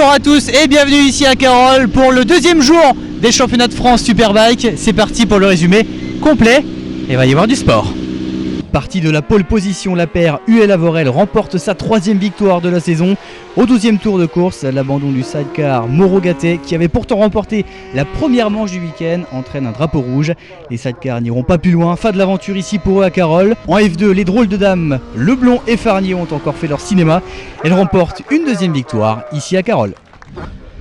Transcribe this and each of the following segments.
Bonjour à tous et bienvenue ici à Carole pour le deuxième jour des championnats de France Superbike. C'est parti pour le résumé complet et il va y avoir du sport. Partie de la pole position, la paire UL Avorel remporte sa troisième victoire de la saison. Au 12e tour de course, l'abandon du sidecar Mauro Gattet, qui avait pourtant remporté la première manche du week-end, entraîne un drapeau rouge. Les sidecars n'iront pas plus loin, fin de l'aventure ici pour eux à Carole. En F2, les drôles de dames Leblond et Farnier ont encore fait leur cinéma. Elles remportent une deuxième victoire ici à Carole.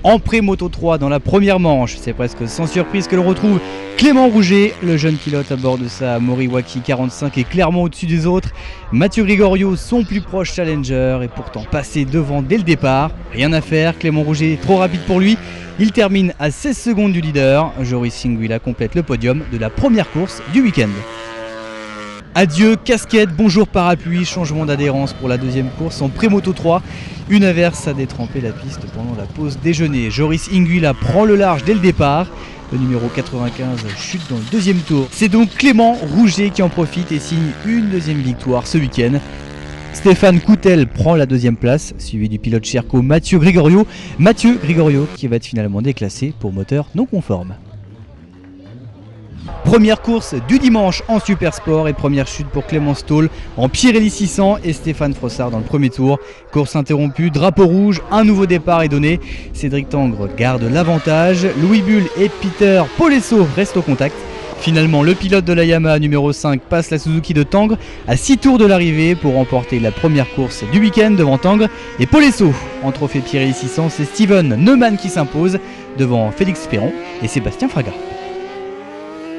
En pré-moto 3 dans la première manche, c'est presque sans surprise que l'on retrouve Clément Rouget, le jeune pilote à bord de sa Moriwaki 45 est clairement au-dessus des autres. Mathieu Gregorio, son plus proche challenger, est pourtant passé devant dès le départ. Rien à faire, Clément Rouget est trop rapide pour lui. Il termine à 16 secondes du leader. Joris Singuila complète le podium de la première course du week-end. Adieu casquette, bonjour parapluie, changement d'adhérence pour la deuxième course en pré-moto 3. Une averse a détrempé la piste pendant la pause déjeuner. Joris Singuila prend le large dès le départ. Le numéro 95 chute dans le deuxième tour. C'est donc Clément Rouget qui en profite et signe une deuxième victoire ce week-end. Stéphane Coutel prend la deuxième place, suivi du pilote Cherco Mathieu Gregorio. Mathieu Gregorio qui va être finalement déclassé pour moteur non conforme. Première course du dimanche en Supersport et première chute pour Clément Stoll en Pirelli 600 et Stéphane Frossard dans le premier tour. Course interrompue, drapeau rouge, un nouveau départ est donné. Cédric Tangre garde l'avantage. Louis Bull et Peter Polesso restent au contact. Finalement, le pilote de la Yamaha numéro 5 passe la Suzuki de Tangre à 6 tours de l'arrivée pour remporter la première course du week-end devant Tangre et Polesso. En trophée Pirelli 600, c'est Steven Neumann qui s'impose devant Félix Perron et Sébastien Fraga.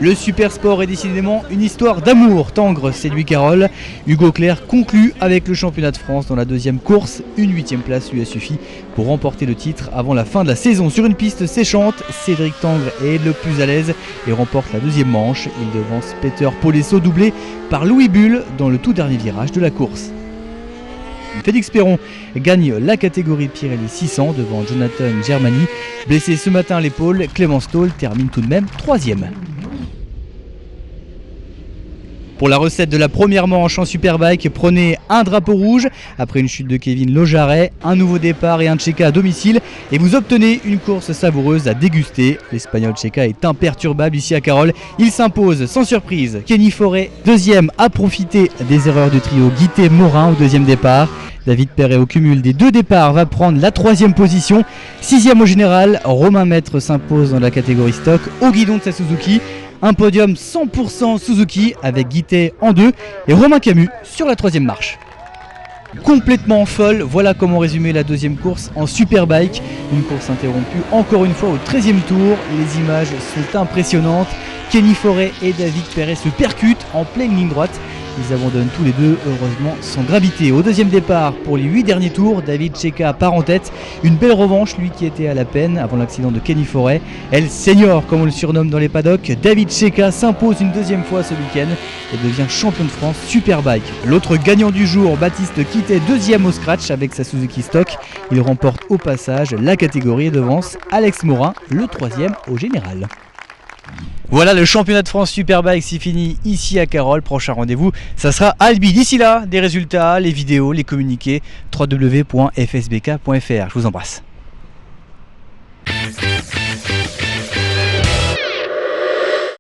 Le Supersport est décidément une histoire d'amour. Tangre séduit Carole. Hugo Clerc conclut avec le championnat de France dans la deuxième course. Une 8e place lui a suffi pour remporter le titre avant la fin de la saison. Sur une piste séchante, Cédric Tangre est le plus à l'aise et remporte la deuxième manche. Il devance Peter Polesso doublé par Louis Bull dans le tout dernier virage de la course. Félix Perron gagne la catégorie Pirelli 600 devant Jonathan Germani. Blessé ce matin à l'épaule, Clément Stoll termine tout de même 3e. Pour la recette de la première manche en Superbike, prenez un drapeau rouge après une chute de Kevin Lojaret, un nouveau départ et un Tchéka à domicile et vous obtenez une course savoureuse à déguster. L'Espagnol Tchéka est imperturbable ici à Carole. Il s'impose sans surprise. Kenny Forêt, deuxième, a profité des erreurs du trio Guittet-Morin au deuxième départ. David Perret au cumul des deux départs va prendre la 3e position. 6e au général, Romain Maître s'impose dans la catégorie stock au guidon de sa Suzuki. Un podium 100% Suzuki avec Guittet en 2 et Romain Camus sur la 3e marche. Complètement folle, voilà comment résumer la deuxième course en Superbike. Une course interrompue encore une fois au 13e tour. Les images sont impressionnantes. Kenny Forêt et David Perret se percutent en pleine ligne droite. Ils abandonnent tous les deux, heureusement sans gravité. Au deuxième départ, pour les 8 derniers tours, David Tchéka part en tête. Une belle revanche, lui qui était à la peine avant l'accident de Kenny Forêt. El Senior, comme on le surnomme dans les paddocks, David Tchéka s'impose une deuxième fois ce week-end et devient champion de France Superbike. L'autre gagnant du jour, Baptiste Quittet, 2e au scratch avec sa Suzuki Stock. Il remporte au passage la catégorie et devance Alex Morin, le 3e au général. Voilà, le championnat de France Superbike, c'est fini ici à Carole. Prochain rendez-vous, ça sera à Albi. D'ici là, des résultats, les vidéos, les communiqués, www.fsbk.fr. Je vous embrasse.